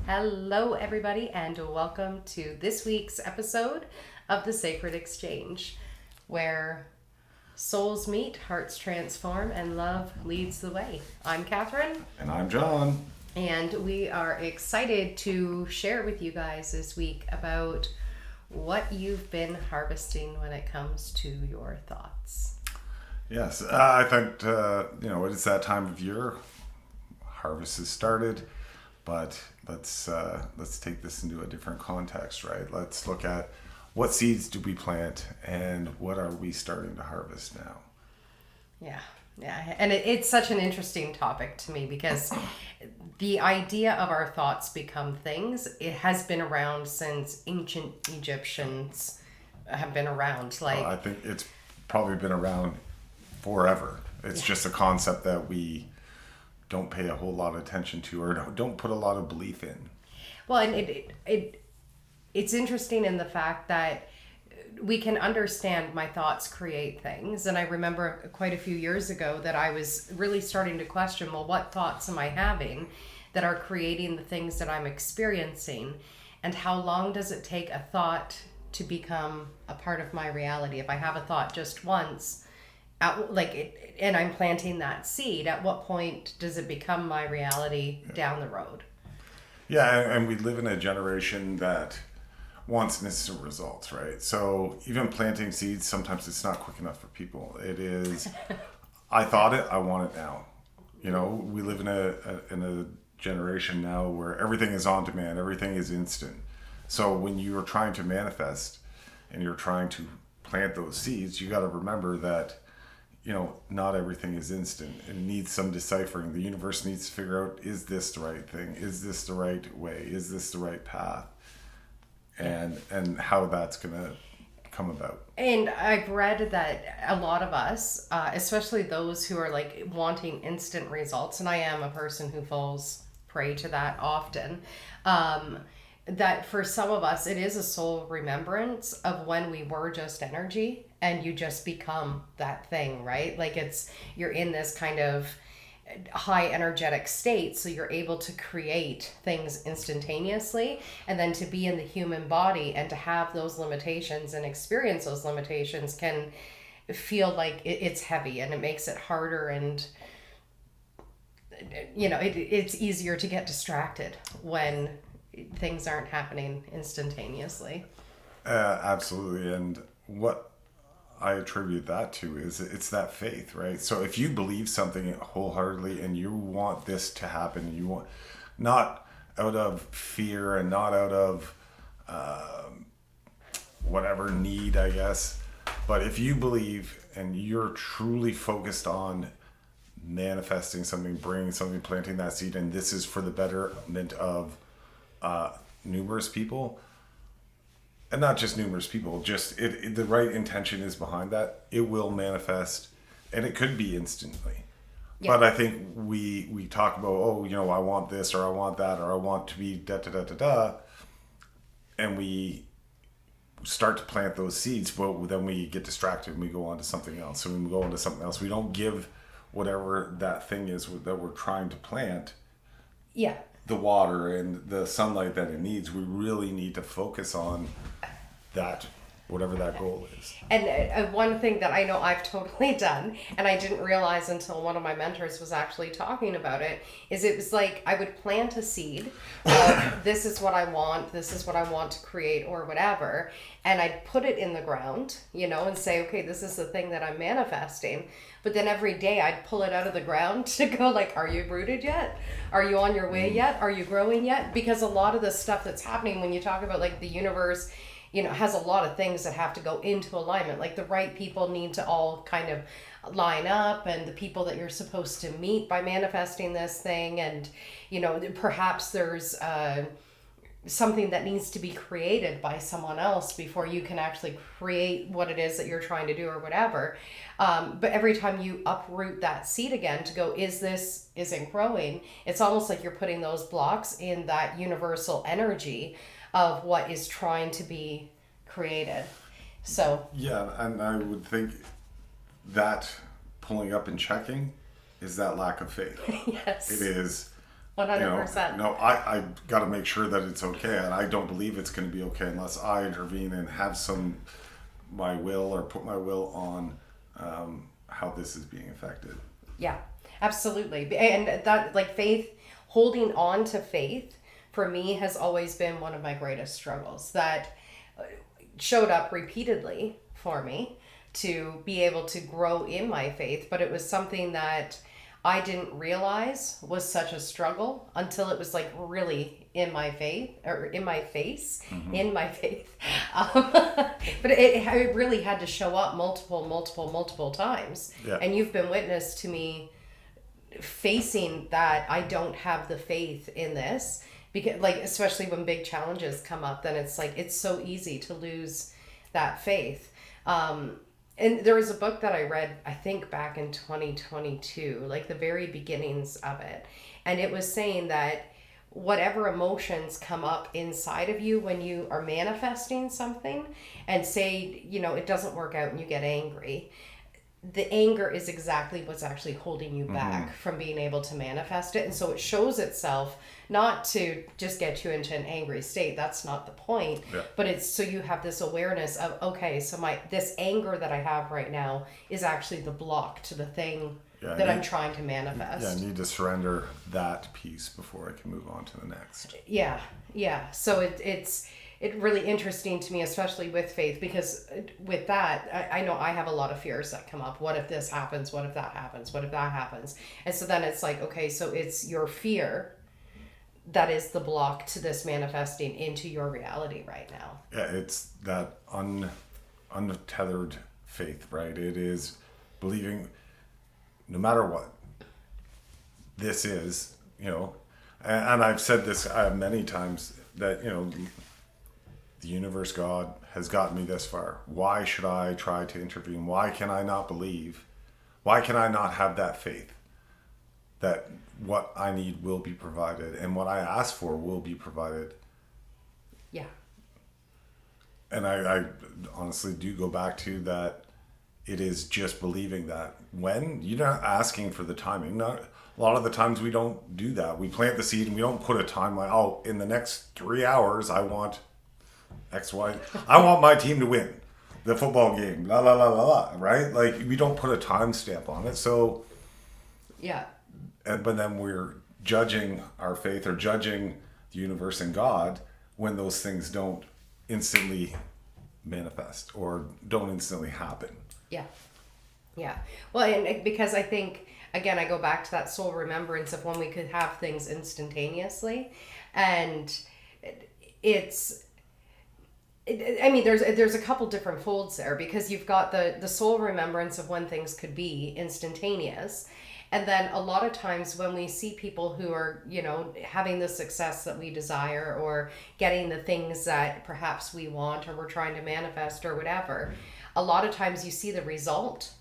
Hello, everybody, and welcome to this week's episode of The Sacred Exchange, where souls meet, hearts transform, and love leads the way. I'm Catherine. And I'm Jon. And we are excited to share with you guys this week about what you've been harvesting when it comes to your thoughts. Yes, I think, it's that time of year. Harvest has started, but let's take this into a different context, right? Let's look at what seeds do we plant and what are we starting to harvest now? Yeah. And it's such an interesting topic to me because the idea of our thoughts become things, it has been around since ancient Egyptians have been around. I think it's probably been around forever. It's just a concept that we don't pay a whole lot of attention to or don't put a lot of belief in. Well, and it's interesting in the fact that we can understand my thoughts create things. And I remember quite a few years ago that I was really starting to question, well, what thoughts am I having that are creating the things that I'm experiencing? And how long does it take a thought to become a part of my reality? If I have a thought just once, and I'm planting that seed, at what point does it become my reality down the road? Yeah, and we live in a generation that wants instant results, right? So even planting seeds, sometimes it's not quick enough for people. It is, I thought it, I want it now. We live in a generation now where everything is on demand, everything is instant. So when you're trying to manifest and you're trying to plant those seeds, you got to remember that not everything is instant. It needs some deciphering. The universe needs to figure out, is this the right thing? Is this the right way? Is this the right path? And how that's going to come about. And I've read that a lot of us, especially those who are wanting instant results, and I am a person who falls prey to that often, that for some of us, it is a soul remembrance of when we were just energy and you just become that thing, right? You're in this kind of high energetic state, so you're able to create things instantaneously, and then to be in the human body and to have those limitations and experience those limitations can feel like it's heavy, and it makes it harder, and it's easier to get distracted when things aren't happening instantaneously. Absolutely. And what I attribute that to is it's that faith, right? So if you believe something wholeheartedly and you want this to happen, you want, not out of fear and not out of whatever need, I guess, but if you believe and you're truly focused on manifesting something, bringing something, planting that seed, and this is for the betterment of numerous people, and not just numerous people, just the right intention is behind that, it will manifest, and it could be instantly. Yeah. But I think we talk about, I want this, or I want that, or I want to be da-da-da-da-da, and we start to plant those seeds, but then we get distracted and we go on to something else. So when we go on to something else, we don't give whatever that thing is that we're trying to plant the water and the sunlight that it needs. We really need to focus on that, whatever that goal is. And one thing that I know I've totally done, and I didn't realize until one of my mentors was actually talking about it, is it was like I would plant a seed of this is what I want to create or whatever, and I'd put it in the ground, and say, okay, this is the thing that I'm manifesting. But then every day I'd pull it out of the ground to go are you rooted yet? Are you on your way yet? Are you growing yet? Because a lot of the stuff that's happening when you talk about the universe, has a lot of things that have to go into alignment. The right people need to all kind of line up, and the people that you're supposed to meet by manifesting this thing. And, perhaps there's something that needs to be created by someone else before you can actually create what it is that you're trying to do or whatever. But every time you uproot that seed again to go, isn't growing, it's almost like you're putting those blocks in that universal energy of what is trying to be created. So yeah, and I would think that pulling up and checking is that lack of faith. Yes. It is 100%. No, I got to make sure that it's okay, and I don't believe it's going to be okay unless I intervene and have my will or put my will on how this is being affected. Yeah, absolutely. And that, like, faith, holding on to faith for me has always been one of my greatest struggles that showed up repeatedly for me to be able to grow in my faith. But it was something that I didn't realize was such a struggle until it was like really in my faith or in my face, in my faith. But it really had to show up multiple times. Yeah. And you've been witness to me facing that I don't have the faith in this, because, like, especially when big challenges come up, then it's like it's so easy to lose that faith. And there was a book that I read, I think back in 2022, like the very beginnings of it, and it was saying that whatever emotions come up inside of you when you are manifesting something, and say, it doesn't work out and you get angry, the anger is exactly what's actually holding you back from being able to manifest it. And so it shows itself not to just get you into an angry state. That's not the point. Yeah. But it's so you have this awareness of, okay, so this anger that I have right now is actually the block to the thing that I'm trying to manifest. Yeah, I need to surrender that piece before I can move on to the next. Yeah. So it's really interesting to me, especially with faith, because with that, I know I have a lot of fears that come up. What if this happens? What if that happens? What if that happens? And so then it's like, okay, so it's your fear that is the block to this manifesting into your reality right now. Yeah, it's that untethered faith, right? It is believing no matter what this is, and I've said this many times that, the universe, God, has gotten me this far. Why should I try to intervene? Why can I not believe? Why can I not have that faith that what I need will be provided and what I ask for will be provided? Yeah. And I honestly do go back to that. It is just believing that when you're not asking for the timing. Not a lot of the times we don't do that. We plant the seed and we don't put a timeline. In the next 3 hours, I want X, Y. I want my team to win the football game. La la la la la. Right? Like, we don't put a time stamp on it. So yeah. But then we're judging our faith or judging the universe and God when those things don't instantly manifest or don't instantly happen. Yeah. Well, and because I think, again, I go back to that soul remembrance of when we could have things instantaneously. And there's a couple different folds there, because you've got the soul remembrance of when things could be instantaneous. And then a lot of times when we see people who are, having the success that we desire or getting the things that perhaps we want or we're trying to manifest or whatever, a lot of times you see the result,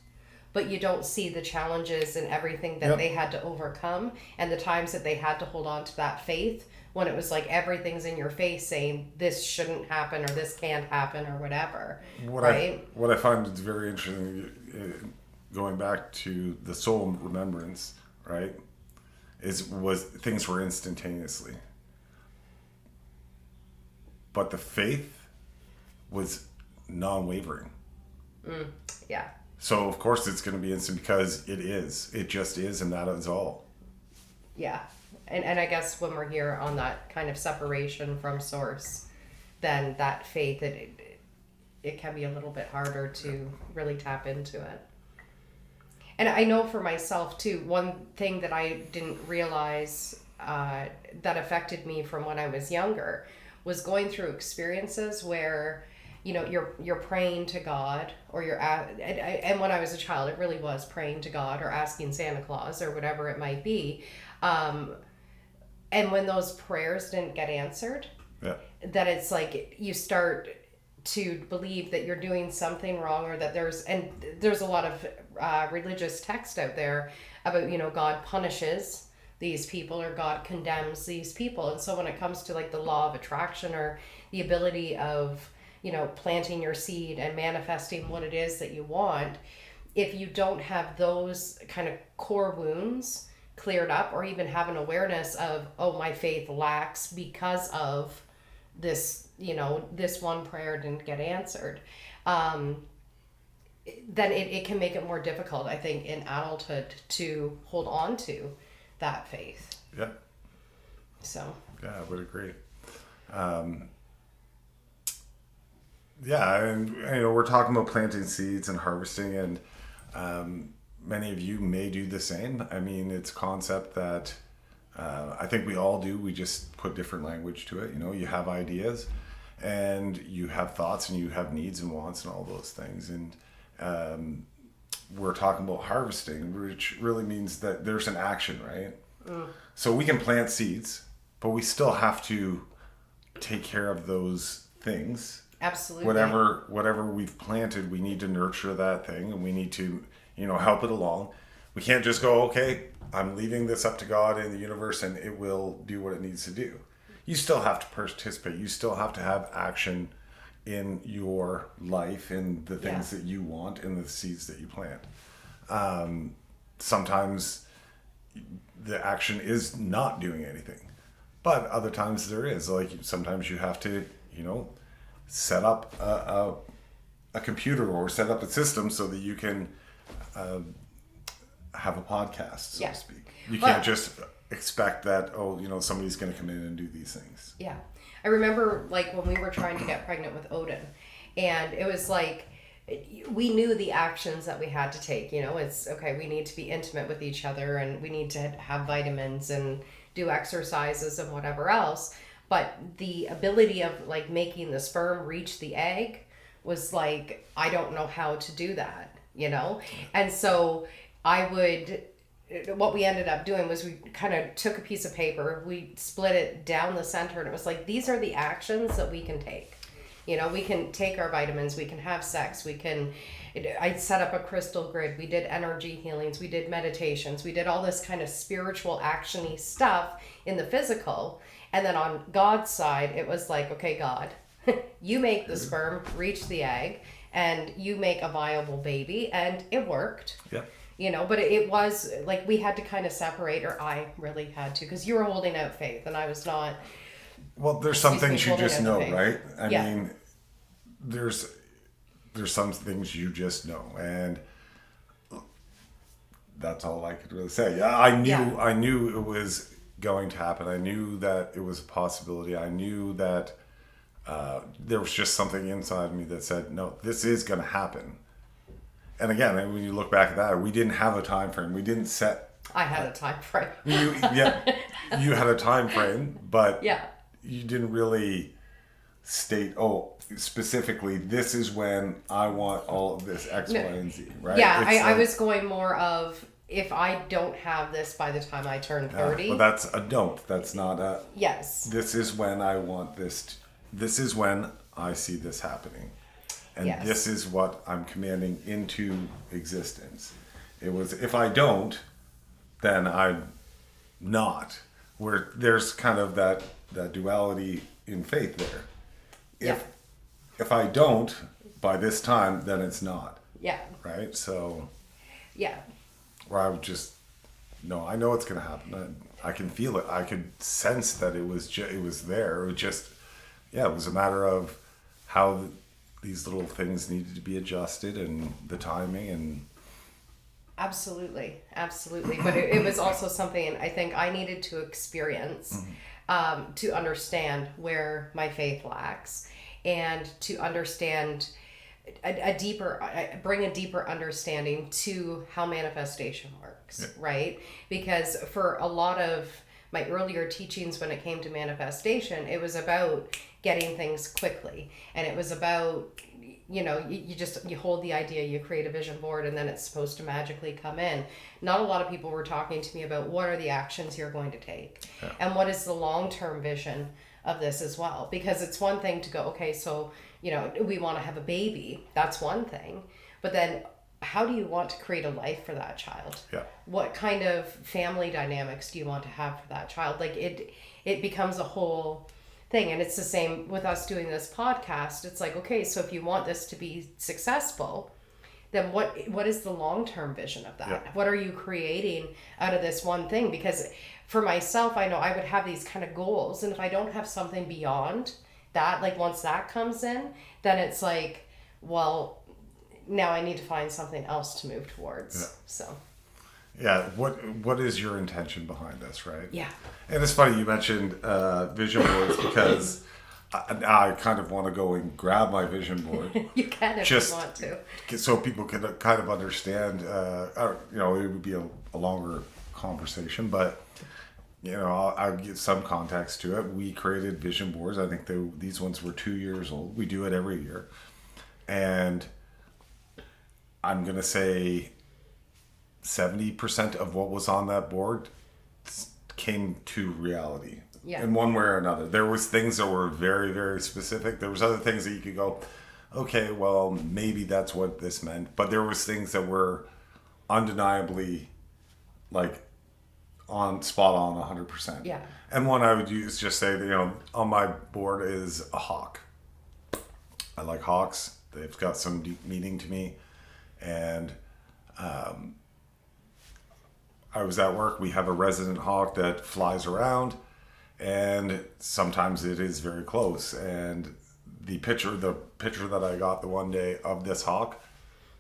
but you don't see the challenges and everything that they had to overcome and the times that they had to hold on to that faith when it was like everything's in your face saying this shouldn't happen or this can't happen or whatever. What I find is very interesting, going back to the soul remembrance, right, was things were instantaneously, but the faith was non-wavering. Yeah. So of course it's going to be instant because it just is, and that is all. Yeah. And I guess when we're here on that kind of separation from source, then that faith, it can be a little bit harder to really tap into it. And I know for myself too, one thing that I didn't realize that affected me from when I was younger was going through experiences where, you're praying to God, or and when I was a child, it really was praying to God or asking Santa Claus or whatever it might be. And when those prayers didn't get answered, that it's like you start to believe that you're doing something wrong, or that there's a lot of religious text out there about, God punishes these people or God condemns these people. And so when it comes to like the law of attraction or the ability of, planting your seed and manifesting what it is that you want, if you don't have those kind of core wounds cleared up, or even have an awareness of, oh, my faith lacks because of this, this one prayer didn't get answered, then it can make it more difficult, I think, in adulthood to hold on to that faith. Yeah. So. Yeah, I would agree. Yeah, and we're talking about planting seeds and harvesting, and many of you may do the same. I mean, it's a concept that I think we all do. We just put different language to it. You have ideas, and you have thoughts, and you have needs and wants, and all those things. And we're talking about harvesting, which really means that there's an action, right? So we can plant seeds, but we still have to take care of those things. Absolutely. Whatever we've planted, we need to nurture that thing, and we need to, help it along. We can't just go, okay, I'm leaving this up to God and the universe, and it will do what it needs to do. You still have to participate. You still have to have action in your life, in the things that you want, in the seeds that you plant. Sometimes the action is not doing anything, but other times there is. Like, sometimes you have to, set up a computer or set up a system so that you can have a podcast, so to speak. You can't just expect that, somebody's going to come in and do these things. Yeah. I remember, like, when we were trying to get pregnant with Odin, and it was like, we knew the actions that we had to take. It's okay, we need to be intimate with each other, and we need to have vitamins and do exercises and whatever else. But the ability of, like, making the sperm reach the egg was like, I don't know how to do that, And so what we ended up doing was we kind of took a piece of paper, we split it down the center, and it was like, these are the actions that we can take. We can take our vitamins, we can have sex, I set up a crystal grid, we did energy healings, we did meditations, we did all this kind of spiritual action-y stuff in the physical. And then on God's side, it was like, okay, God, you make the sperm reach the egg, and you make a viable baby, and it worked. Yeah. But it was like, we had to kind of separate, or I really had to, because you were holding out faith and I was not. Well, there's some things you just know, right? I mean, there's some things you just know, and that's all I could really say. Yeah, I knew it was going to happen. I knew that it was a possibility. I knew that there was just something inside me that said, no, this is going to happen. And again, when you look back at that, we didn't have a time frame. We didn't set. I had a time frame. You had a time frame, but you didn't really state, specifically, this is when I want all of this X, Y, and Z, right? Yeah, I was going more of, if I don't have this by the time I turn 30. Well, that's a don't. That's not a. Yes. This is when I want this. This is when I see this happening. And this is what I'm commanding into existence. It was, if I don't, then I'm not. Where there's kind of that duality in faith there. If I don't by this time, then it's not. Yeah. Right? So. Yeah. Where I would just, no, I know it's going to happen. I can feel it. I could sense that it was there. It was just, it was a matter of how these little things needed to be adjusted, and the timing, and absolutely. But it was also something I think I needed to experience to understand where my faith lacks, and to understand bring a deeper understanding to how manifestation works, right? Because for a lot of my earlier teachings, when it came to manifestation, it was about getting things quickly, and it was about, you hold the idea, you create a vision board, and then it's supposed to magically come in. Not a lot of people were talking to me about what are the actions you're going to take, and what is the long-term vision of this as well. Because it's one thing to go, okay, so we want to have a baby, that's one thing, but then how do you want to create a life for that child? What kind of family dynamics do you want to have for that child? Like, it becomes a whole thing. And it's the same with us doing this podcast. It's like, okay, so if you want this to be successful, then what is the long-term vision of that? Yeah. What are you creating out of this one thing? Because for myself, I know I would have these kind of goals, and if I don't have something beyond that, like once that comes in, then it's like, well, now I need to find something else to move towards. Yeah. So Yeah, what is your intention behind this, right? yeah. And it's funny you mentioned vision boards, because I kind of want to go and grab my vision board. You can if Just you want to. so people can kind of understand. You know, it would be a longer conversation, but you know, I'll give some context to it. We created vision boards. I think these ones were 2 years old. We do it every year, and I'm gonna say 70% of what was on that board came to reality. Yeah. In one way or another. There was things that were very, very specific. There was other things that you could go, okay, well, maybe that's what this meant. But there was things that were undeniably like on spot on 100%. Yeah. And one I would use, just say that, you know, on my board is a hawk. I like hawks. They've got some deep meaning to me. And I was at work. We have a resident hawk that flies around, and sometimes it is very close. And the picture that I got the one day of this hawk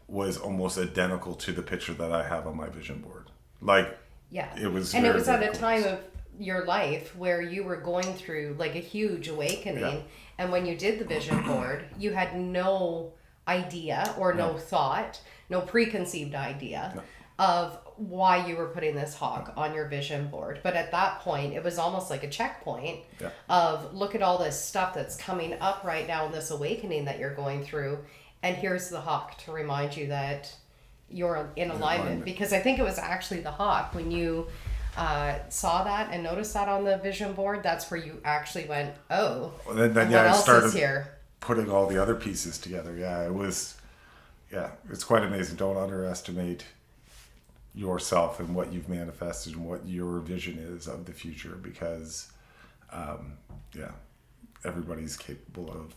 was almost identical to the picture that I have on my vision board. Like, Yeah. it was, and very, it was at very a close. time of your life where you were going through like a huge awakening. Yeah. And when you did the vision board, you had no idea or no thought, no preconceived idea of why you were putting this hawk on your vision board. But at that point, it was almost like a checkpoint of look at all this stuff that's coming up right now in this awakening that you're going through. And here's the hawk to remind you that you're in alignment. Because I think it was actually the hawk when you saw that and noticed that on the vision board, that's where you actually went, oh, Well, then what I else started is here? putting all the other pieces together. It's quite amazing. Don't underestimate yourself and what you've manifested and what your vision is of the future, because everybody's capable of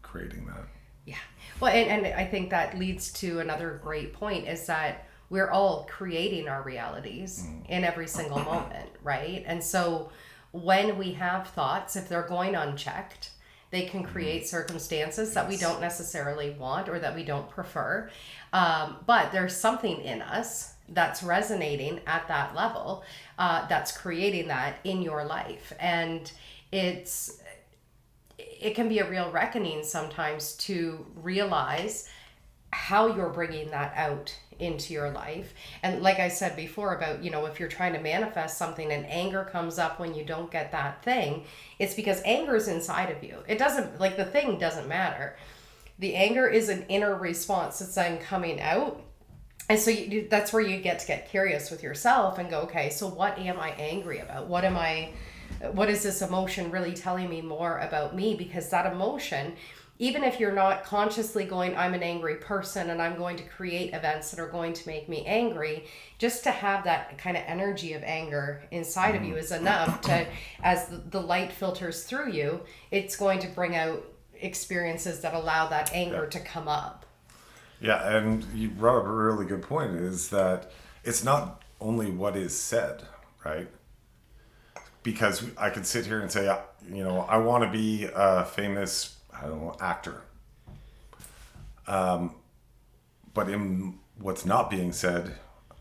creating that. Yeah. Well, and I think that leads to another great point, is that we're all creating our realities in every single moment, right? And so when we have thoughts, if they're going unchecked, they can create circumstances that we don't necessarily want or that we don't prefer. But there's something in us that's resonating at that level, that's creating that in your life. And it can be a real reckoning sometimes to realize how you're bringing that out into your life. And like I said before about, you know, if you're trying to manifest something and anger comes up when you don't get that thing, it's because anger is inside of you. It doesn't, like, the thing doesn't matter. The anger is an inner response that's then coming out. And so that's where you get to get curious with yourself and go, okay, so what am I angry about? What is this emotion really telling me more about me? Because that emotion, even if you're not consciously going, I'm an angry person and I'm going to create events that are going to make me angry, just to have that kind of energy of anger inside of you is enough to, as the light filters through you, it's going to bring out experiences that allow that anger to come up. Yeah, and you brought up a really good point, is that it's not only what is said, right? Because I could sit here and say, you know, I want to be a famous, I don't know, actor. But in what's not being said,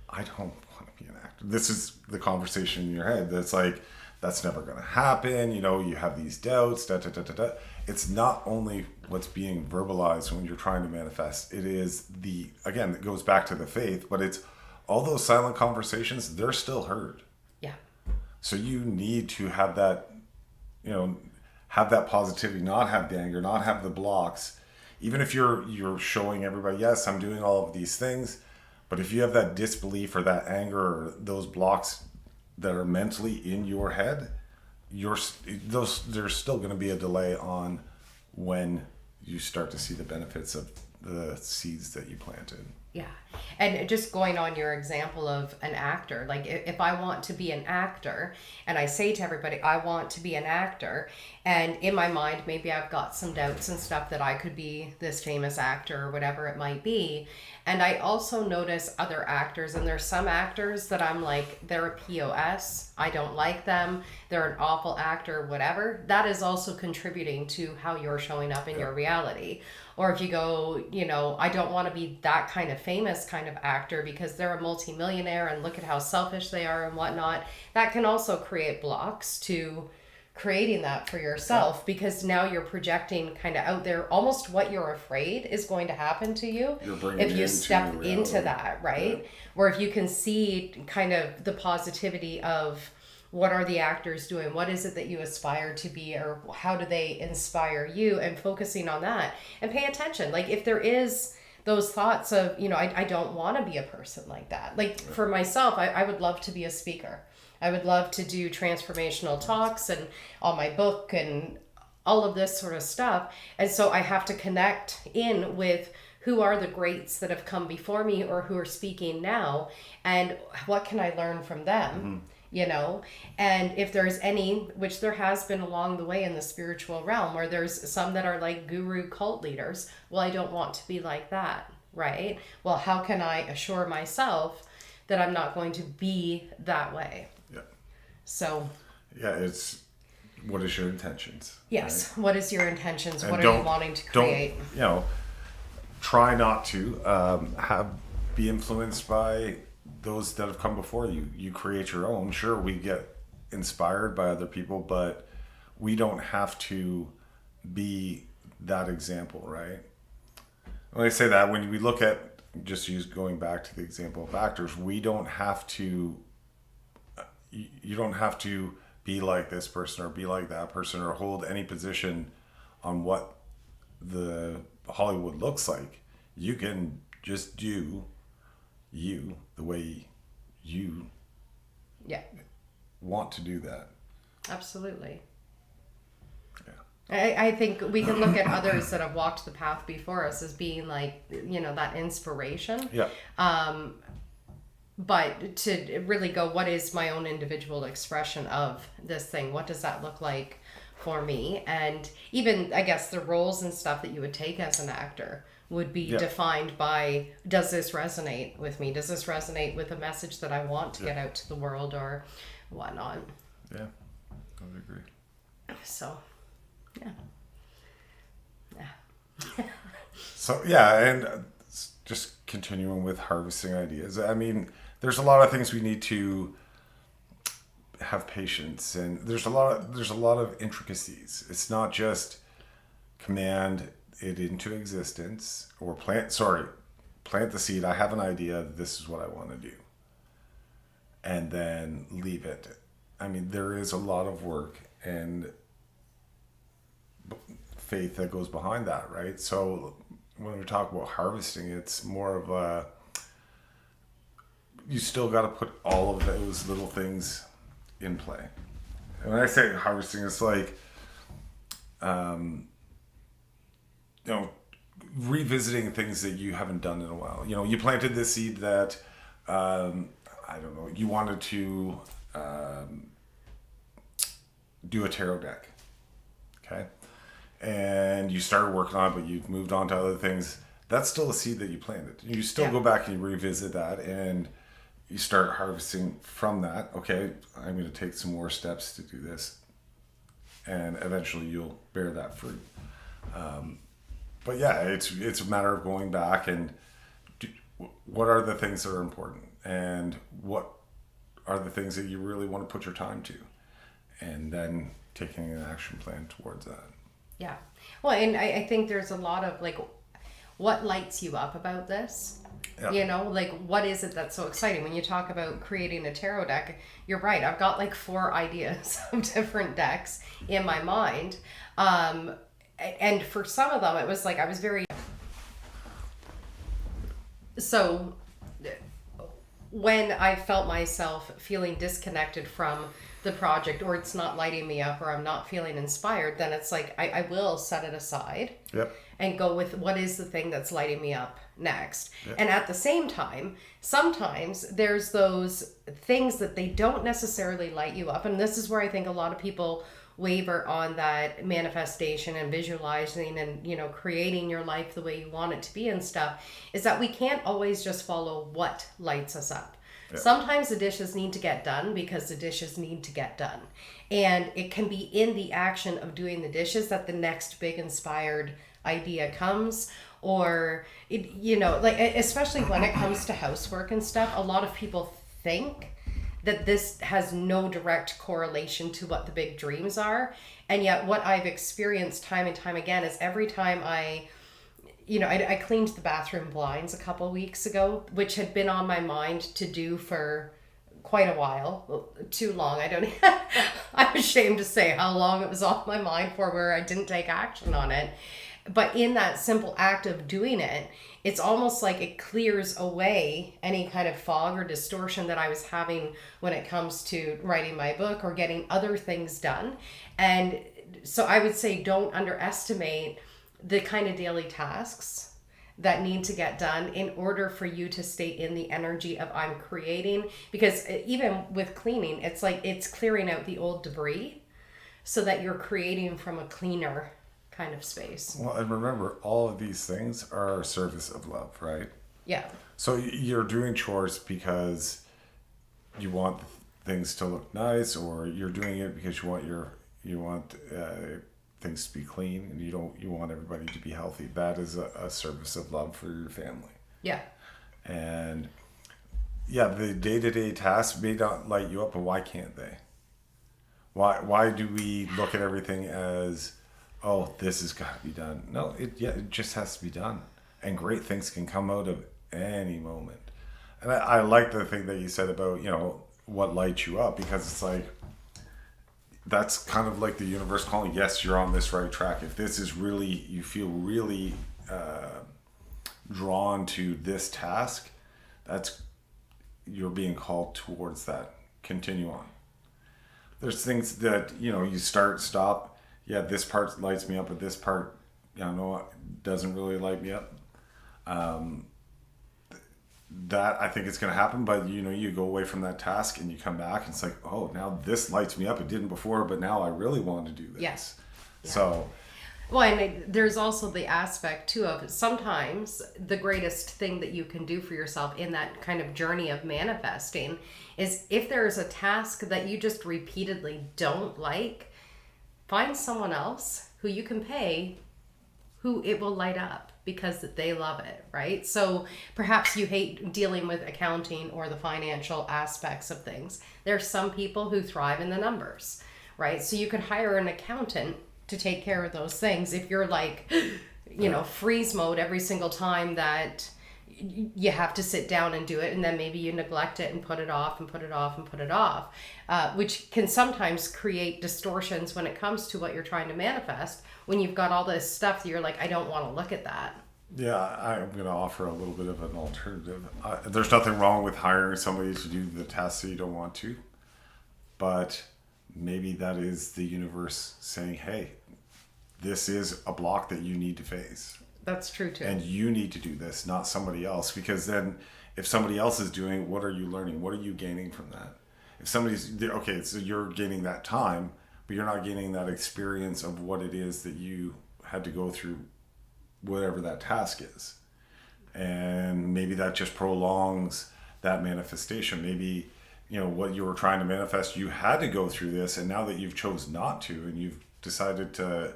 I don't want to be an actor. This is the conversation in your head that's like, that's never going to happen. You know, you have these doubts, It's not only what's being verbalized when you're trying to manifest. It is again, it goes back to the faith, but it's all those silent conversations, they're still heard. Yeah. So you need to have that, you know, have that positivity, not have the anger, not have the blocks. Even if you're showing everybody, yes, I'm doing all of these things, but if you have that disbelief or that anger or those blocks that are mentally in your head, there's still going to be a delay on when you start to see the benefits of the seeds that you planted. Yeah. And just going on your example of an actor, like if I want to be an actor and I say to everybody, I want to be an actor, and in my mind, maybe I've got some doubts and stuff that I could be this famous actor or whatever it might be. And I also notice other actors, and there's some actors that I'm like, they're a POS. I don't like them. They're an awful actor, whatever. That is also contributing to how you're showing up in your reality. Or if you go, I don't want to be that kind of famous kind of actor because they're a multimillionaire and look at how selfish they are and whatnot. That can also create blocks to creating that for yourself, because now you're projecting kind of out there almost what you're afraid is going to happen to you if you step into that, right? Yeah. Or if you can see kind of the positivity of what are the actors doing, what is it that you aspire to be, or how do they inspire you, and focusing on that and pay attention. Like if there is those thoughts of, I don't want to be a person like that. Like for myself, I would love to be a speaker. I would love to do transformational talks and on my book and all of this sort of stuff. And so I have to connect in with who are the greats that have come before me or who are speaking now, and what can I learn from them, And if there's any, which there has been along the way in the spiritual realm, where there's some that are like guru cult leaders. Well, I don't want to be like that, right? Well, how can I assure myself that I'm not going to be that way? So it's what is your intentions? Yes, right? What is your intentions? And what are you wanting to create? Try not to be influenced by those that have come before you. You create your own. Sure, we get inspired by other people, but we don't have to be that example, right? When I say that, when we look at, going back to the example of actors, we don't have to. You don't have to be like this person or be like that person or hold any position on what the Hollywood looks like. You can just do you the way you want to do that. Absolutely. Yeah. I think we can look at others that have walked the path before us as being like, that inspiration. Yeah. But to really go, what is my own individual expression of this thing? What does that look like for me? And even, I guess, the roles and stuff that you would take as an actor would be defined by, does this resonate with me? Does this resonate with a message that I want to get out to the world or whatnot? Yeah, I would agree. So, yeah. So, and just continuing with harvesting ideas. I mean, there's a lot of things we need to have patience, and there's a lot of intricacies. It's not just command it into existence or plant the seed. I have an idea. This is what I want to do, and then leave it. I mean, there is a lot of work and faith that goes behind that, right? So when we talk about harvesting, it's more of a, you still got to put all of those little things in play. And when I say harvesting, it's like, revisiting things that you haven't done in a while. You planted this seed that, you wanted to do a tarot deck. Okay. And you started working on it, but you've moved on to other things. That's still a seed that you planted. You still go back and you revisit that, and you start harvesting from that. Okay, I'm going to take some more steps to do this, and eventually you'll bear that fruit. But it's a matter of going back and what are the things that are important, and what are the things that you really want to put your time to, and then taking an action plan towards that. Yeah. Well, and I think there's a lot of like, what lights you up about this? Yeah. What is it that's so exciting? When you talk about creating a tarot deck, you're right. I've got like 4 ideas of different decks in my mind. And for some of them, it was like, I was very... So when I felt myself feeling disconnected from the project, or it's not lighting me up, or I'm not feeling inspired, then it's like I will set it aside. Yep. And go with what is the thing that's lighting me up next. Yep. And at the same time, sometimes there's those things that they don't necessarily light you up. And this is where I think a lot of people waver on that manifestation and visualizing and, you know, creating your life the way you want it to be and stuff, is that we can't always just follow what lights us up. Yeah. Sometimes the dishes need to get done because the dishes need to get done. And it can be in the action of doing the dishes that the next big inspired idea comes, or it, you know, like, especially when it comes to housework and stuff, a lot of people think that this has no direct correlation to what the big dreams are. And yet what I've experienced time and time again is every time I cleaned the bathroom blinds a couple weeks ago, which had been on my mind to do for quite a while, too long. I'm ashamed to say how long it was on my mind for, where I didn't take action on it. But in that simple act of doing it, it's almost like it clears away any kind of fog or distortion that I was having when it comes to writing my book or getting other things done. And so I would say don't underestimate the kind of daily tasks that need to get done in order for you to stay in the energy of I'm creating. Because even with cleaning, it's like it's clearing out the old debris so that you're creating from a cleaner kind of space. Well, and remember, all of these things are a service of love, right? Yeah. So you're doing chores because you want things to look nice, or you're doing it because you want things to be clean, and you want everybody to be healthy. That is a service of love for your family. Yeah. And yeah, the day-to-day tasks may not light you up, but why can't they? Why do we look at everything as, oh, this has got to be done? No, it just has to be done. And great things can come out of any moment. And I like the thing that you said about, what lights you up, because it's like, that's kind of like the universe calling, yes, you're on this right track. If this is really, you feel really drawn to this task, you're being called towards that. Continue on. There's things that, you start, stop. Yeah, this part lights me up, but this part, doesn't really light me up. That I think is going to happen, but you go away from that task and you come back and it's like, oh, now this lights me up. It didn't before, but now I really want to do this. Yes. Yeah. So. Well, and there's also the aspect too of sometimes the greatest thing that you can do for yourself in that kind of journey of manifesting is if there's a task that you just repeatedly don't like, find someone else who you can pay who it will light up because they love it, right? So perhaps you hate dealing with accounting or the financial aspects of things. There's some people who thrive in the numbers, right? So you could hire an accountant to take care of those things if you're like, freeze mode every single time that you have to sit down and do it, and then maybe you neglect it and put it off and put it off and put it off, which can sometimes create distortions when it comes to what you're trying to manifest, when you've got all this stuff that you're like, I don't want to look at that. Yeah, I'm going to offer a little bit of an alternative. There's nothing wrong with hiring somebody to do the tasks that you don't want to, but maybe that is the universe saying, hey, this is a block that you need to face. That's true too. And you need to do this, not somebody else. Because then if somebody else is doing, what are you learning? What are you gaining from that? If somebody's, okay, so you're gaining that time, but you're not gaining that experience of what it is that you had to go through, whatever that task is. And maybe that just prolongs that manifestation. Maybe, what you were trying to manifest, you had to go through this, and now that you've chose not to, and you've decided to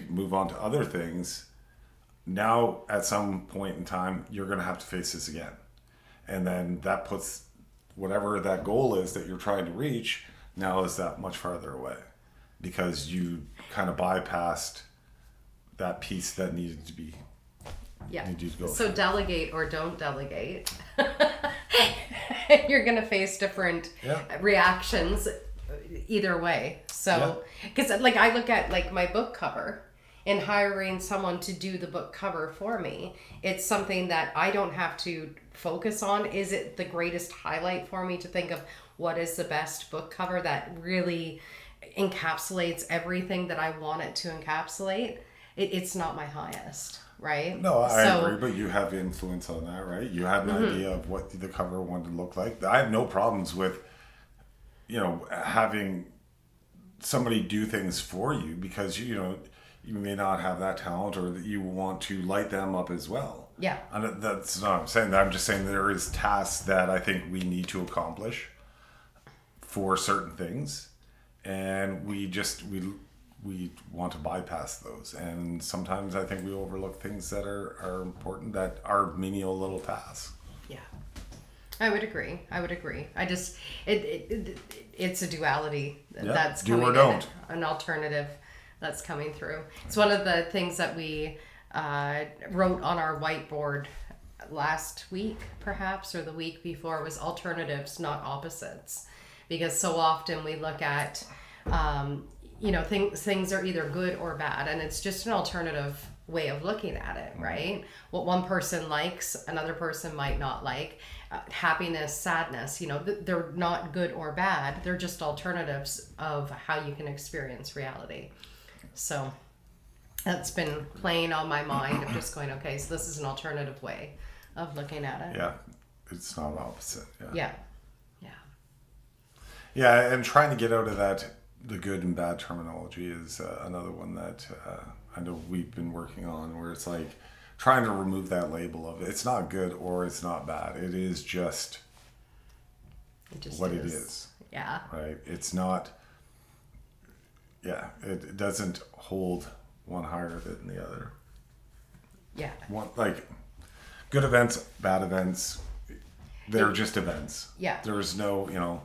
move on to other things, now at some point in time you're going to have to face this again, and then that puts whatever that goal is that you're trying to reach now is that much farther away, because you kind of bypassed that piece that needed to be go so through. Delegate or don't delegate. You're going to face different reactions either way. So because I look at my book cover, and hiring someone to do the book cover for me, it's something that I don't have to focus on. Is it the greatest highlight for me to think of what is the best book cover that really encapsulates everything that I want it to encapsulate, it's not my highest, right? No, I agree, but you have influence on that, right? You had an idea of what the cover wanted to look like. I have no problems with, having somebody do things for you because, you may not have that talent or that you want to light them up as well. Yeah. And that's not what I'm saying. I'm just saying there is tasks that I think we need to accomplish for certain things. And we want to bypass those, and sometimes I think we overlook things that are important, that are menial little tasks. Yeah, I would agree. I just it's a duality that's do coming or don't. in, an alternative that's coming through. It's one of the things that we wrote on our whiteboard last week, perhaps, or the week before, was alternatives, not opposites. Because so often we look at, things are either good or bad, and it's just an alternative way of looking at it, right? What one person likes, another person might not like. Happiness, sadness, they're not good or bad. They're just alternatives of how you can experience reality. So that's been playing on my mind of just going, okay, so this is an alternative way of looking at it. Yeah, it's not opposite. Yeah. Yeah, and trying to get out of that, the good and bad terminology is another one that I know we've been working on, where it's like trying to remove that label of it's not good or it's not bad. It is just what it is. Yeah. Right? It's not, it doesn't hold one higher than the other. Yeah. Like good events, bad events, they're just events. Yeah. There's no,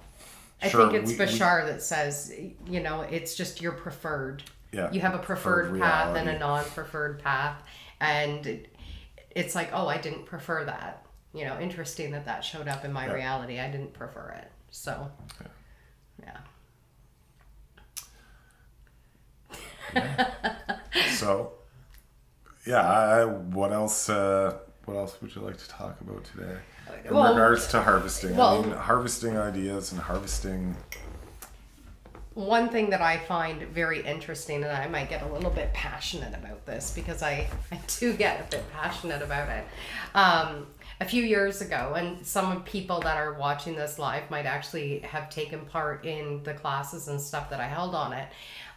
I think it's Bashar that says, it's just your preferred. Yeah. You have a preferred path and a non-preferred path. And it's like, oh, I didn't prefer that. Interesting that showed up in my reality. I didn't prefer it. So, So, what else would you like to talk about today? In regards to harvesting. Harvesting ideas and harvesting. One thing that I find very interesting, and I might get a little bit passionate about this because I do get a bit passionate about it. A few years ago, and some people that are watching this live might actually have taken part in the classes and stuff that I held on it.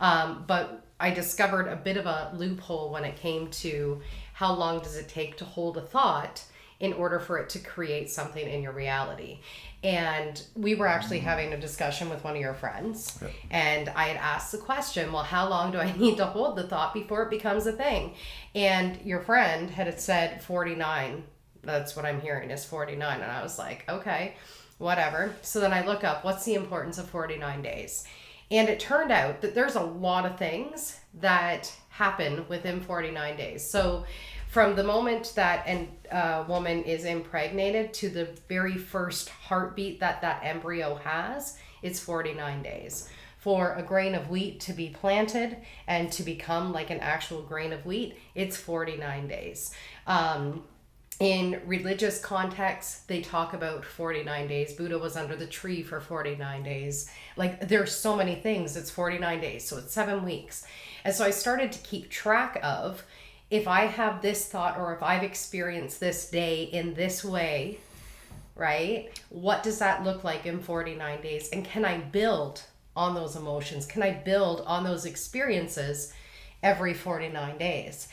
But I discovered a bit of a loophole when it came to how long does it take to hold a thought in order for it to create something in your reality. And we were actually having a discussion with one of your friends, and I had asked the question, well, how long do I need to hold the thought before it becomes a thing? And your friend had said 49. That's what I'm hearing is 49. And I was like, okay, whatever. So then I look up, what's the importance of 49 days? And it turned out that there's a lot of things that happen within 49 days. So from the moment that a woman is impregnated to the very first heartbeat that embryo has, it's 49 days. For a grain of wheat to be planted and to become like an actual grain of wheat, it's 49 days. In religious contexts, they talk about 49 days. Buddha was under the tree for 49 days. Like, there's so many things. It's 49 days, so it's 7 weeks. And so I started to keep track of, if I have this thought or if I've experienced this day in this way, right? What does that look like in 49 days? And can I build on those emotions? Can I build on those experiences every 49 days?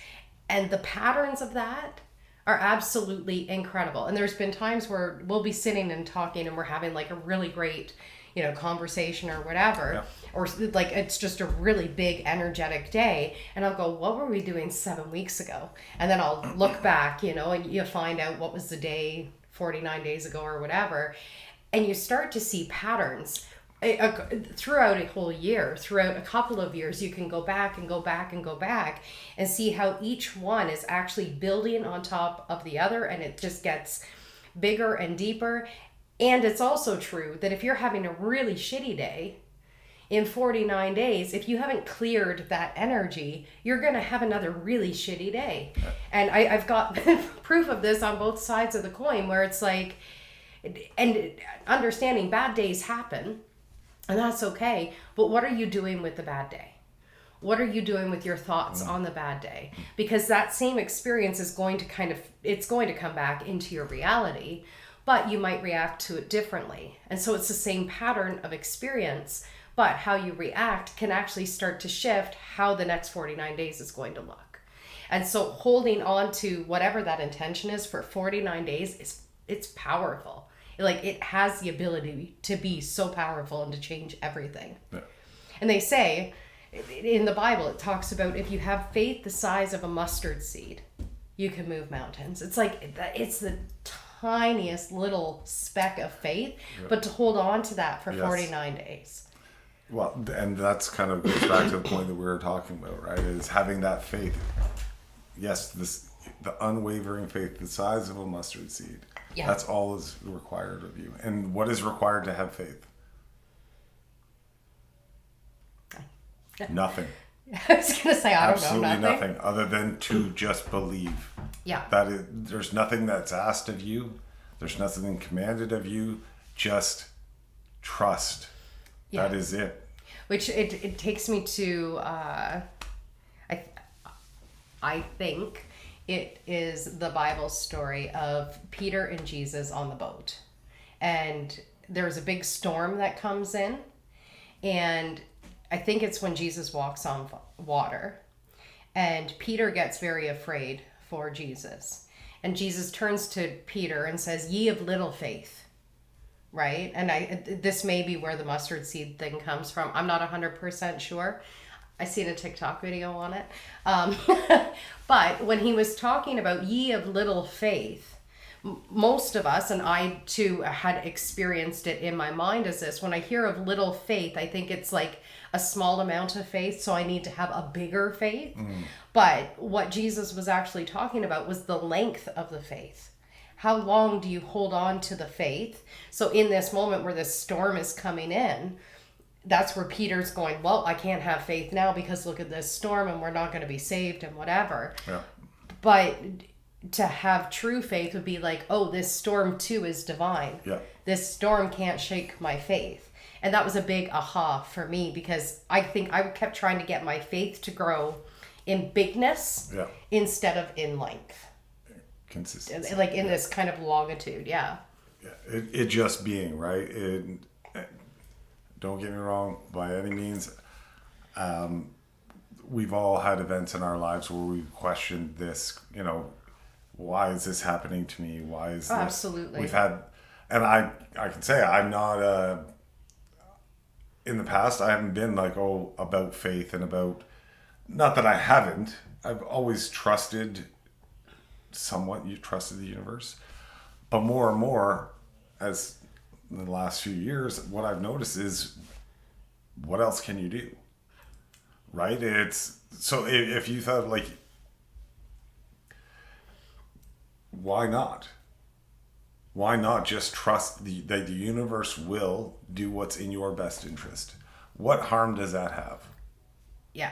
And the patterns of that are absolutely incredible. And there's been times where we'll be sitting and talking and we're having like a really great, conversation or whatever, or like it's just a really big energetic day, and I'll go, what were we doing 7 weeks ago? And then I'll look back, and you find out what was the day 49 days ago or whatever, and you start to see patterns throughout a whole year, throughout a couple of years. You can go back and go back and go back and see how each one is actually building on top of the other, and it just gets bigger and deeper. And it's also true that if you're having a really shitty day, in 49 days, if you haven't cleared that energy, you're going to have another really shitty day. And I've got proof of this on both sides of the coin, where it's like, And understanding bad days happen, and that's okay. But what are you doing with the bad day? What are you doing with your thoughts on the bad day? Because that same experience is going to it's going to come back into your reality, but you might react to it differently. And so it's the same pattern of experience, but how you react can actually start to shift how the next 49 days is going to look. And so holding on to whatever that intention is for 49 days it's powerful. Like, it has the ability to be so powerful and to change everything. Yeah. And they say in the Bible, it talks about if you have faith the size of a mustard seed, you can move mountains. It's like, it's the tiniest little speck of faith, but to hold on to that for 49 days. Well, and that's kind of goes back to the point that we were talking about, right? Is having that faith. Yes, the unwavering faith the size of a mustard seed. Yeah. That's all is required of you. And what is required to have faith? Nothing. I was going to say, I don't know. Absolutely nothing other than to just believe. Yeah. There's nothing that's asked of you. There's nothing commanded of you. Just trust. Yeah. That is it. Which it takes me to, I think it is the Bible story of Peter and Jesus on the boat. And there's a big storm that comes in, and I think it's when Jesus walks on water, and Peter gets very afraid for Jesus. And Jesus turns to Peter and says, "Ye of little faith," right? And this may be where the mustard seed thing comes from. I'm not 100% sure. I seen a TikTok video on it. But when he was talking about ye of little faith, most of us, and I too had experienced it in my mind as this, when I hear of little faith, I think it's like a small amount of faith, so I need to have a bigger faith. But what Jesus was actually talking about was the length of the faith. How long do you hold on to the faith? So in this moment where this storm is coming in, that's where Peter's going, well, I can't have faith now because look at this storm and we're not going to be saved and whatever. Yeah. But to have true faith would be like, oh, this storm too is divine. Yeah. This storm can't shake my faith. And that was a big aha for me, because I think I kept trying to get my faith to grow in bigness instead of in length. Consistency. Like in this kind of longitude, yeah. It just being, right? Don't get me wrong, by any means. We've all had events in our lives where we've questioned this, why is this happening to me? Why is this? Absolutely. We've had, and I can say I'm not, in the past, I haven't been like, about faith and about, not that I haven't, I've always trusted somewhat, you trusted the universe, but more and more as in the last few years, what I've noticed is, what else can you do? Right? It's so if you thought like, why not? Why not just trust that the universe will do what's in your best interest? What harm does that have? Yeah.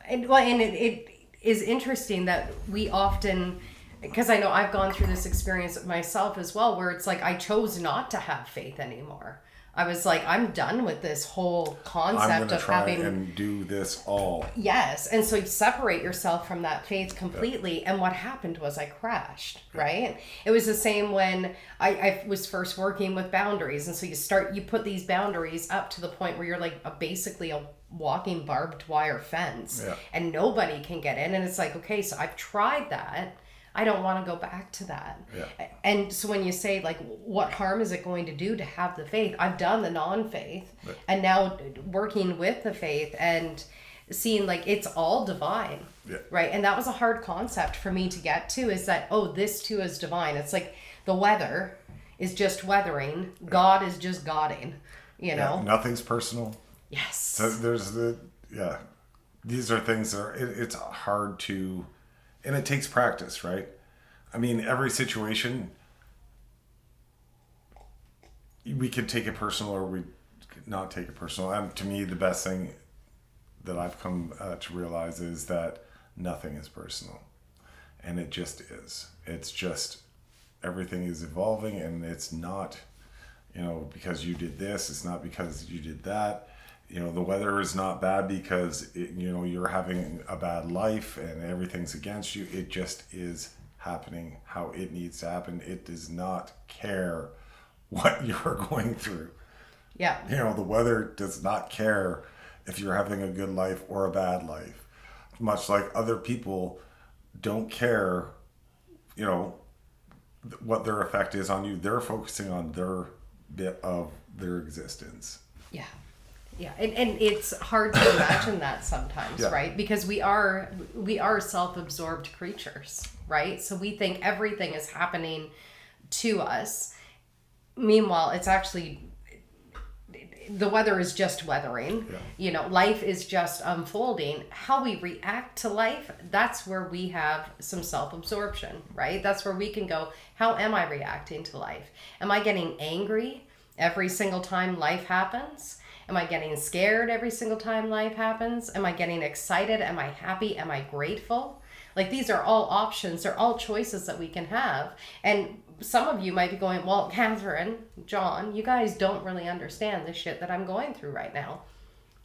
And it is interesting that we often, because I know I've gone through this experience myself as well, where it's like I chose not to have faith anymore. I was like, I'm done with this whole concept of having and do this all. Yes, and so you separate yourself from that faith completely. And what happened was I crashed. Right? It was the same when I was first working with boundaries, and so you put these boundaries up to the point where you're like basically a walking barbed wire fence, and nobody can get in. And it's like, okay, so I've tried that. I don't want to go back to that. Yeah. And so when you say like, what harm is it going to do to have the faith? I've done the non-faith, and now working with the faith and seeing like it's all divine, right? And that was a hard concept for me to get to, is that, this too is divine. It's like the weather is just weathering. God is just Godding, Nothing's personal. Yes. So there's these are things that it's hard to, and it takes practice, right? I mean, every situation, we could take it personal or we could not take it personal. And to me, the best thing that I've come to realize is that nothing is personal. And it just is. It's just everything is evolving, and it's not, because you did this, it's not because you did that. The weather is not bad because you're having a bad life and everything's against you. It just is happening how it needs to happen. It does not care what you're going through. Yeah. The weather does not care if you're having a good life or a bad life. Much like other people don't care, what their effect is on you. They're focusing on their bit of their existence. Yeah. Yeah. And it's hard to imagine that sometimes, right? Because we are self-absorbed creatures, right? So we think everything is happening to us. Meanwhile, it's actually, the weather is just weathering. Yeah. Life is just unfolding. How we react to life, that's where we have some self-absorption, right? That's where we can go, how am I reacting to life? Am I getting angry every single time life happens? Am I getting scared every single time life happens? Am I getting excited? Am I happy? Am I grateful? Like, these are all options. They're all choices that we can have. And some of you might be going, well, Catherine, Jon, you guys don't really understand the shit that I'm going through right now.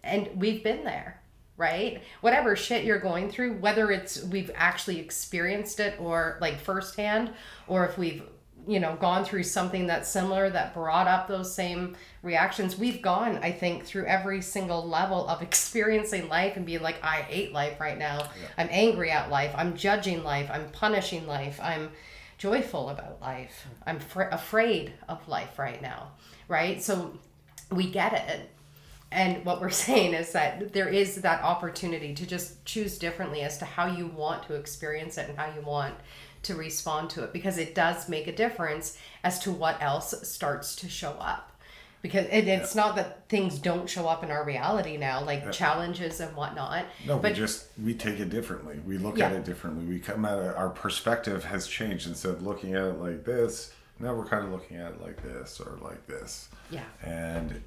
And we've been there, right? Whatever shit you're going through, whether it's we've actually experienced it or like firsthand, or if we've gone through something that's similar that brought up those same reactions. We've gone, I think, through every single level of experiencing life and being like, I hate life right now. Yeah. I'm angry at life. I'm judging life. I'm punishing life. I'm joyful about life. I'm afraid of life right now, right? So we get it. And what we're saying is that there is that opportunity to just choose differently as to how you want to experience it and how you want to respond to it, because it does make a difference as to what else starts to show up. Because it's not that things don't show up in our reality now, like challenges and whatnot. No, but we take it differently. We look at it differently. We come at it, our perspective has changed. Instead of looking at it like this, now we're kind of looking at it like this or like this. Yeah. And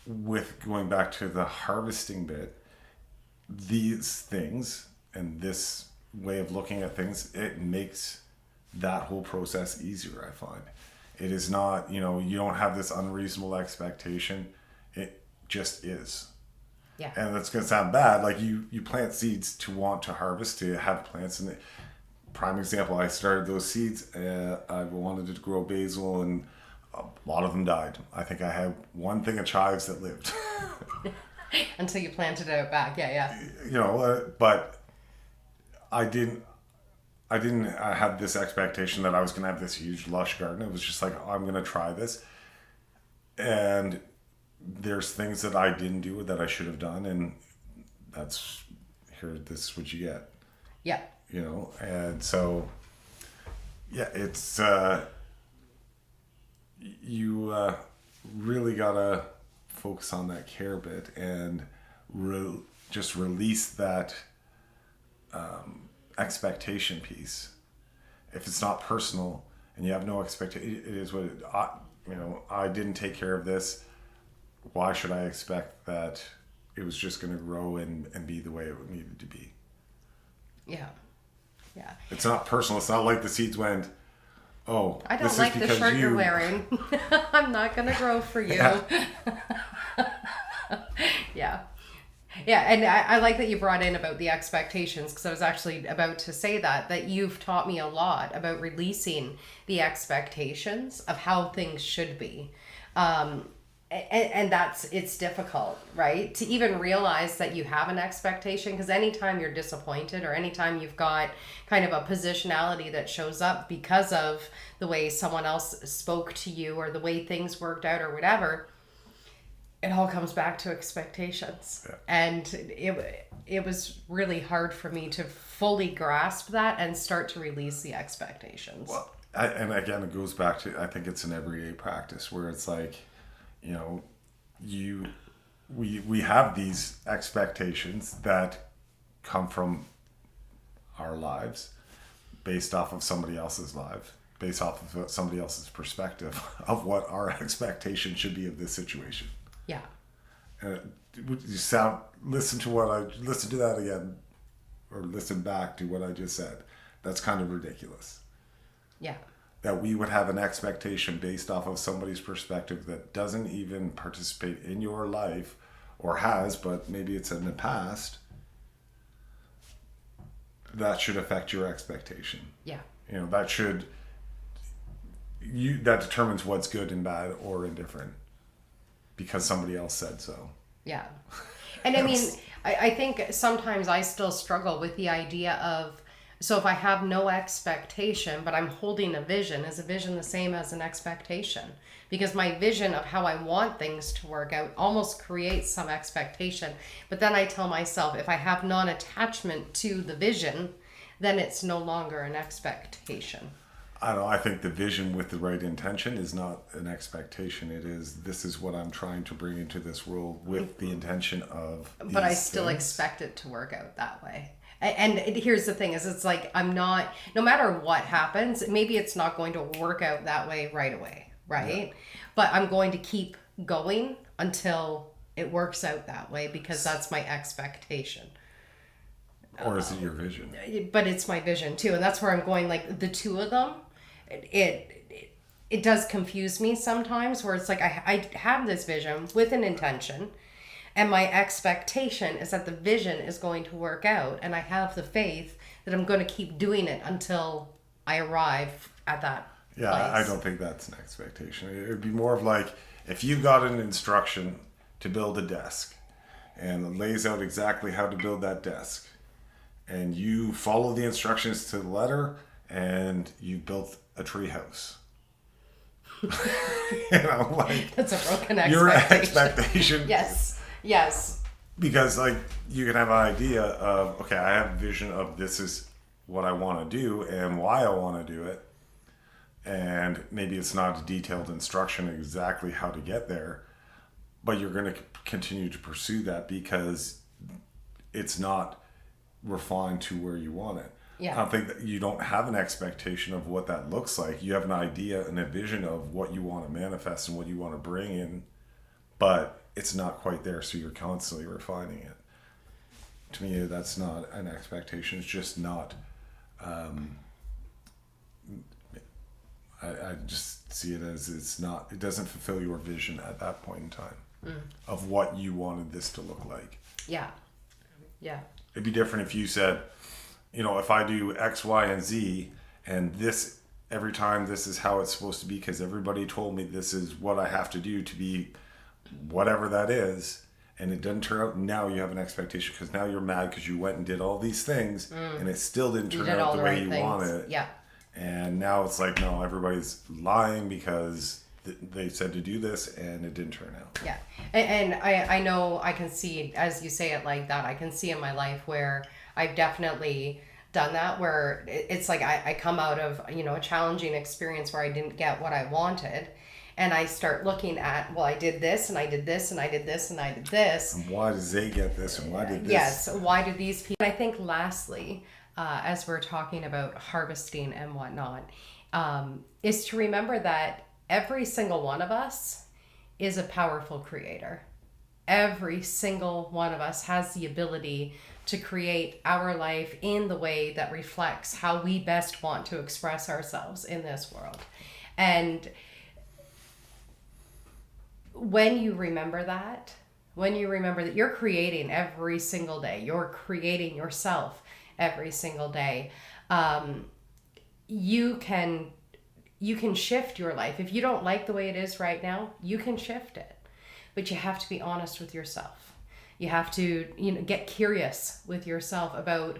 with going back to the harvesting bit, these things and this way of looking at things, it makes that whole process easier, I find. It is not, you don't have this unreasonable expectation. It just is. Yeah. And that's going to sound bad. Like you plant seeds to want to harvest, to have plants. And prime example, I started those seeds. I wanted to grow basil, and a lot of them died. I think I had one thing of chives that lived. Until you planted it out back. Yeah. But I didn't have this expectation that I was going to have this huge lush garden. It was just like, I'm going to try this. And there's things that I didn't do that I should have done. And this is what you get. Yeah. And so, it's, you really got to focus on that care bit and just release that expectation piece. If it's not personal and you have no expectation, it is what I didn't take care of this. Why should I expect that it was just going to grow and be the way it needed to be? Yeah. It's not personal. It's not like the seeds went, oh, I don't like the shirt you're wearing. I'm not going to grow for you. Yeah. Yeah, and I like that you brought in about the expectations, because I was actually about to say that you've taught me a lot about releasing the expectations of how things should be. And it's difficult, right? To even realize that you have an expectation, because anytime you're disappointed or anytime you've got kind of a positionality that shows up because of the way someone else spoke to you or the way things worked out or whatever, it all comes back to expectations. Yeah. And it was really hard for me to fully grasp that and start to release the expectations. Well, and again, it goes back to, I think it's an everyday practice where it's like, we have these expectations that come from our lives based off of somebody else's life, based off of somebody else's perspective of what our expectation should be of this situation. Yeah. Listen to that again, or listen back to what I just said. That's kind of ridiculous. Yeah. That we would have an expectation based off of somebody's perspective that doesn't even participate in your life or has, but maybe it's in the past, that should affect your expectation. Yeah. You know, that should, that determines what's good and bad or indifferent because somebody else said so. Yeah. And I mean, I think sometimes I still struggle with the idea of, so if I have no expectation, but I'm holding a vision, is a vision the same as an expectation? Because my vision of how I want things to work out almost creates some expectation. But then I tell myself, if I have non-attachment to the vision, then it's no longer an expectation. I don't know. I think the vision with the right intention is not an expectation. It is, this is what I'm trying to bring into this world with the intention of these But I still things. expect it to work out that way. And here's the thing is, it's like, I'm not, no matter what happens, maybe it's not going to work out that way right away, right? Yeah. But I'm going to keep going until it works out that way because that's my expectation. Or is it your vision? But it's my vision too. And that's where I'm going, like the two of them, it does confuse me sometimes where it's like I have this vision with an intention and my expectation is that the vision is going to work out and I have the faith that I'm going to keep doing it until I arrive at that place. I don't think that's an expectation. It would be more of like if you got an instruction to build a desk and it lays out exactly how to build that desk and you follow the instructions to the letter and you built a tree house. You know, like that's a broken expectation. Your expectation. Yes. Because like you can have an idea of, okay, I have a vision of this is what I want to do and why I want to do it. And maybe it's not a detailed instruction exactly how to get there, but you're going to continue to pursue that because it's not refined to where you want it. Yeah. I don't think that you don't have an expectation of what that looks like. You have an idea and a vision of what you want to manifest and what you want to bring in, but it's not quite there. So you're constantly refining it. To me, that's not an expectation. It's just not, I just see it as it doesn't fulfill your vision at that point in time of what you wanted this to look like. Yeah. It'd be different if you said, you know, if I do X, Y, and Z, and this every time this is how it's supposed to be because everybody told me this is what I have to do to be whatever that is, and it doesn't turn out. Now you have an expectation because now you're mad because you went and did all these things, and it still didn't turn out the way you wanted. Yeah. And now it's like, no, everybody's lying because they said to do this and it didn't turn out. Yeah. And I know I can see, as you say it like that, I can see in my life where I've definitely done that, where it's like I come out of, you know, a challenging experience where I didn't get what I wanted. And I start looking at, well, I did this and I did this and I did this and I did this. And why does they get this and why did this? Yes. Why do these people? And I think lastly, as we're talking about harvesting and whatnot, is to remember that every single one of us is a powerful creator. Every single one of us has the ability to create our life in the way that reflects how we best want to express ourselves in this world. And when you remember that you're creating every single day, you're creating yourself every single day, you can shift your life. If you don't like the way it is right now, you can shift it. But you have to be honest with yourself. You have to, you know, get curious with yourself about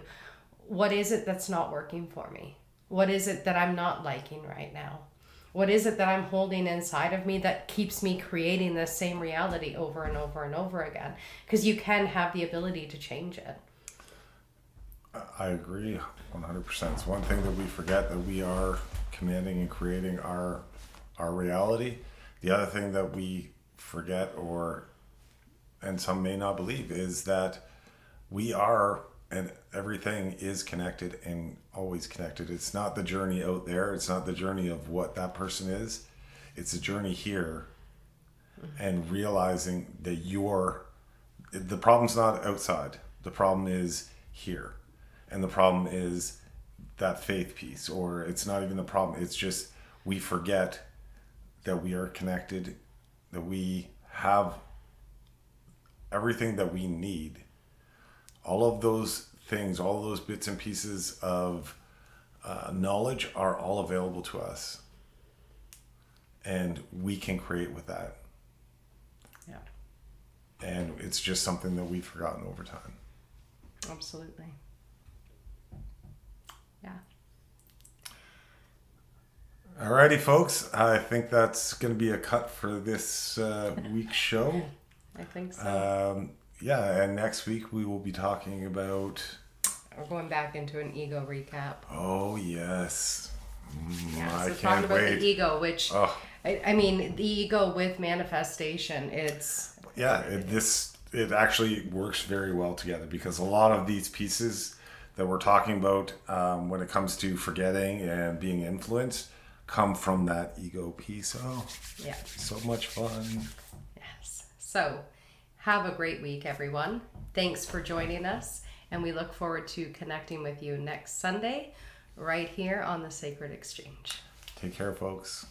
what is it that's not working for me? What is it that I'm not liking right now? What is it that I'm holding inside of me that keeps me creating the same reality over and over and over again? Because you can have the ability to change it. I agree 100%. It's one thing that we forget, that we are commanding and creating our reality. The other thing that we forget, and some may not believe, is that we are, and everything is connected and always connected. It's not the journey out there. It's not the journey of what that person is. It's a journey here, and realizing that the problem's not outside. The problem is here. And the problem is that faith piece, or it's not even the problem. It's just we forget that we are connected, that we have everything that we need. All of those things, all of those bits and pieces of knowledge are all available to us. And we can create with that. Yeah. And it's just something that we've forgotten over time. Absolutely. Yeah. Alrighty, folks. I think that's going to be a cut for this week's show. I think so. Yeah, and next week we will be talking about... We're going back into an ego recap. Oh, yes. Yeah, so I talking can't about wait. the ego, which... Oh. I mean, the ego with manifestation, it's... Yeah, it actually works very well together, because a lot of these pieces that we're talking about when it comes to forgetting and being influenced come from that ego piece. Oh, yeah, so much fun. Yes. So have a great week, everyone. Thanks for joining us, and we look forward to connecting with you next Sunday right here on the Sacred Exchange. Take care, folks.